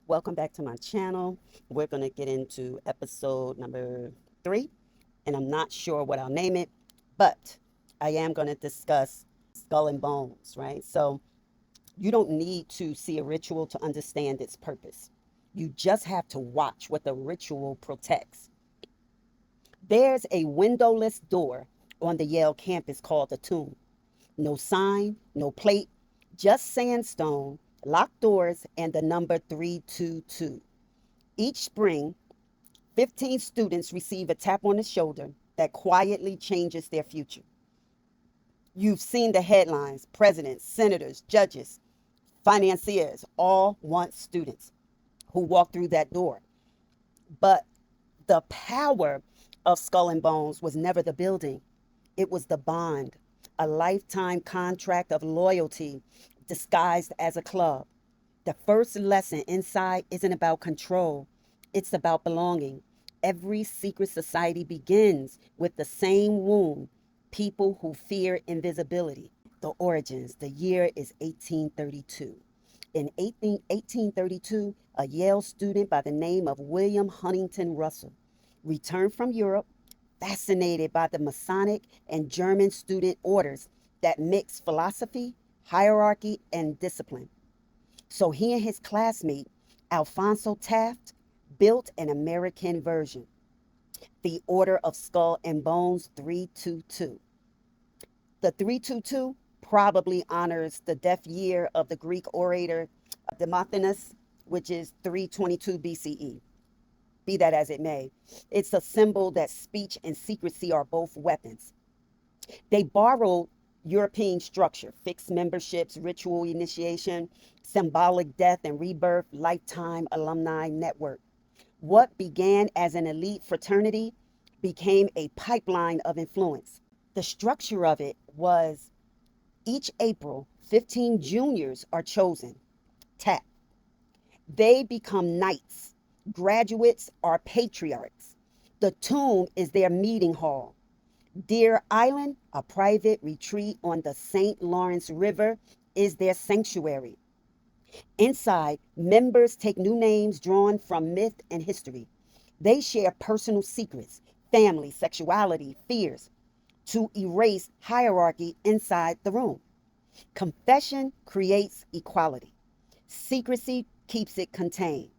Welcome back to my channel. We're going to get into episode number 3, and I'm not sure what I'll name it, but I am going to discuss skull and bones, right? So you don't need to see a ritual to understand its purpose. You just have to watch what the ritual protects. There's a windowless door on the Yale campus called the tomb. No sign, no plate, just sandstone, locked doors, and the number 322. Each spring, 15 students receive a tap on the shoulder that quietly changes their future. You've seen the headlines: presidents, senators, judges, financiers, all want students who walk through that door. But the power of Skull and Bones was never the building, it was the bond, a lifetime contract of loyalty disguised as a club. The first lesson inside isn't about control, it's about belonging. Every secret society begins with the same wound: people who fear invisibility. The origins: the year is 1832. In 1832, a Yale student by the name of William Huntington Russell returned from Europe, fascinated by the Masonic and German student orders that mix philosophy, hierarchy, and discipline. So he and his classmate, Alphonso Taft, built an American version, the Order of Skull and Bones 322. The 322 probably honors the death year of the Greek orator Demosthenes, which is 322 BCE. Be that as it may, it's a symbol that speech and secrecy are both weapons. They borrowed European structure: fixed memberships, ritual initiation, symbolic death and rebirth, lifetime alumni network. What began as an elite fraternity became a pipeline of influence. The structure of it was: each April, 15 juniors are chosen, tap. They become knights. Graduates are patriarchs. The tomb is their meeting hall. Deer Island, a private retreat on the St. Lawrence River, is their sanctuary. Inside, members take new names drawn from myth and history. They share personal secrets, family, sexuality, fears, to erase hierarchy inside the room. Confession creates equality. Secrecy keeps it contained.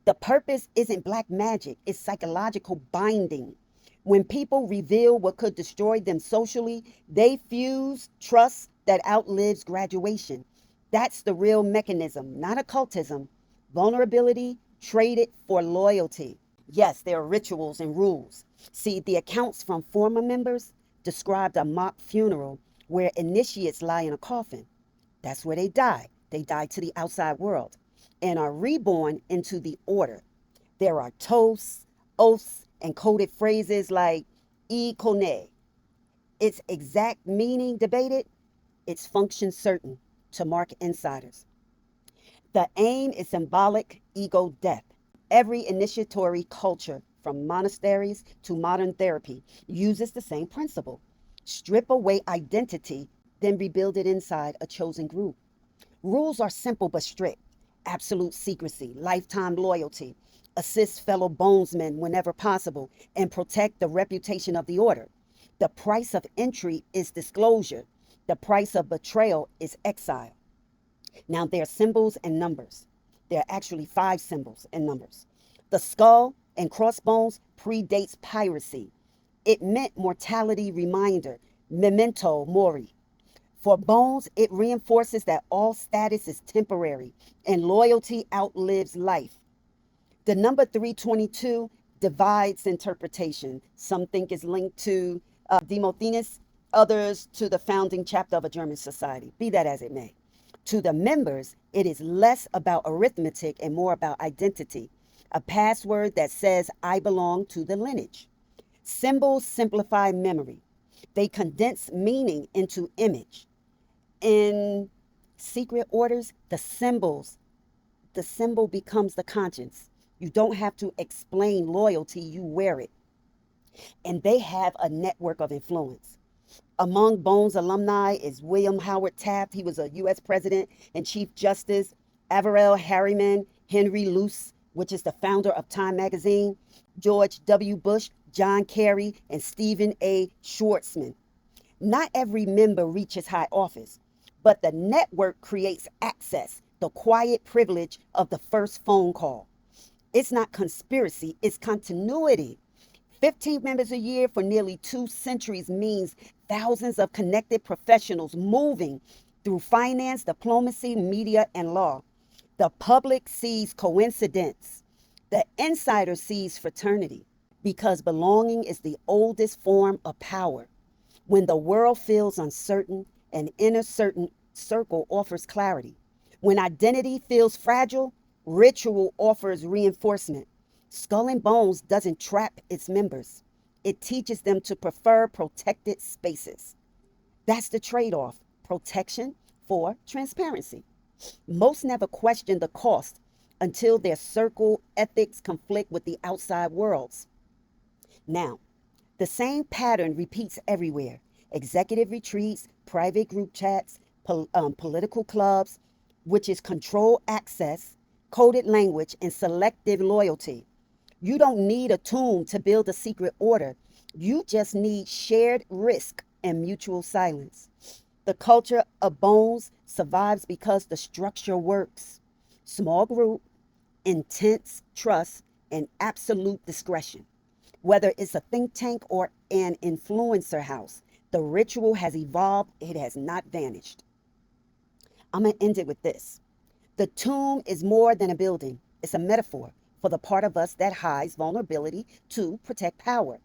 The purpose isn't black magic, it's psychological binding. When people reveal what could destroy them socially, they fuse trust that outlives graduation. That's the real mechanism, not occultism. Vulnerability traded for loyalty. Yes, there are rituals and rules. See, the accounts from former members described a mock funeral where initiates lie in a coffin. That's where they die. They die to the outside world and are reborn into the order. There are toasts, oaths, and coded phrases like "e kone." Its exact meaning debated, its function certain, to mark insiders. The aim is symbolic: ego death. Every initiatory culture, from monasteries to modern therapy, uses the same principle. Strip away identity, then rebuild it inside a chosen group. Rules are simple but strict: absolute secrecy, lifetime loyalty, assist fellow bonesmen whenever possible, and protect the reputation of the order. The price of entry is disclosure. The price of betrayal is exile. Now, there are symbols and numbers. There are actually 5 symbols and numbers. The skull and crossbones predates piracy. It meant mortality reminder, memento mori. For bones, it reinforces that all status is temporary and loyalty outlives life. The number 322 divides interpretation. Some think it's linked to Demosthenes, others to the founding chapter of a German society. Be that as it may. To the members, it is less about arithmetic and more about identity, a password that says, "I belong to the lineage." Symbols simplify memory, they condense meaning into image. In secret orders, the symbol becomes the conscience. You don't have to explain loyalty, you wear it. And they have a network of influence. Among Bones alumni is William Howard Taft. He was a U.S. President and Chief Justice. Averell Harriman. Henry Luce, which is the founder of Time magazine, George W. Bush, John Kerry, and Stephen A. Schwarzman. Not every member reaches high office, but the network creates access, the quiet privilege of the first phone call. It's not conspiracy, it's continuity. 15 members a year for nearly 2 centuries means thousands of connected professionals moving through finance, diplomacy, media, and law. The public sees coincidence. The insider sees fraternity because belonging is the oldest form of power. When the world feels uncertain, an inner certain circle offers clarity. When identity feels fragile, ritual offers reinforcement. Skull and Bones doesn't trap its members. It teaches them to prefer protected spaces. That's the trade-off, protection for transparency. Most never question the cost until their circle ethics conflict with the outside worlds. Now, the same pattern repeats everywhere. Executive retreats, private group chats, political clubs, which is control access, coded language, and selective loyalty. You don't need a tomb to build a secret order. You just need shared risk and mutual silence. The culture of bones survives because the structure works. Small group, intense trust, and absolute discretion. Whether it's a think tank or an influencer house, the ritual has evolved, it has not vanished. I'm going to end it with this. The tomb is more than a building, it's a metaphor for the part of us that hides vulnerability to protect power.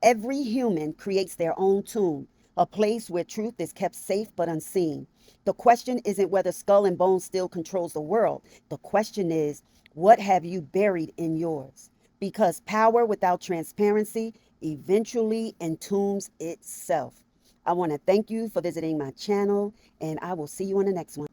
Every human creates their own tomb, a place where truth is kept safe but unseen. The question isn't whether Skull and Bones still controls the world. The question is, what have you buried in yours? Because power without transparency eventually entombs itself. I want to thank you for visiting my channel, and I will see you on the next one.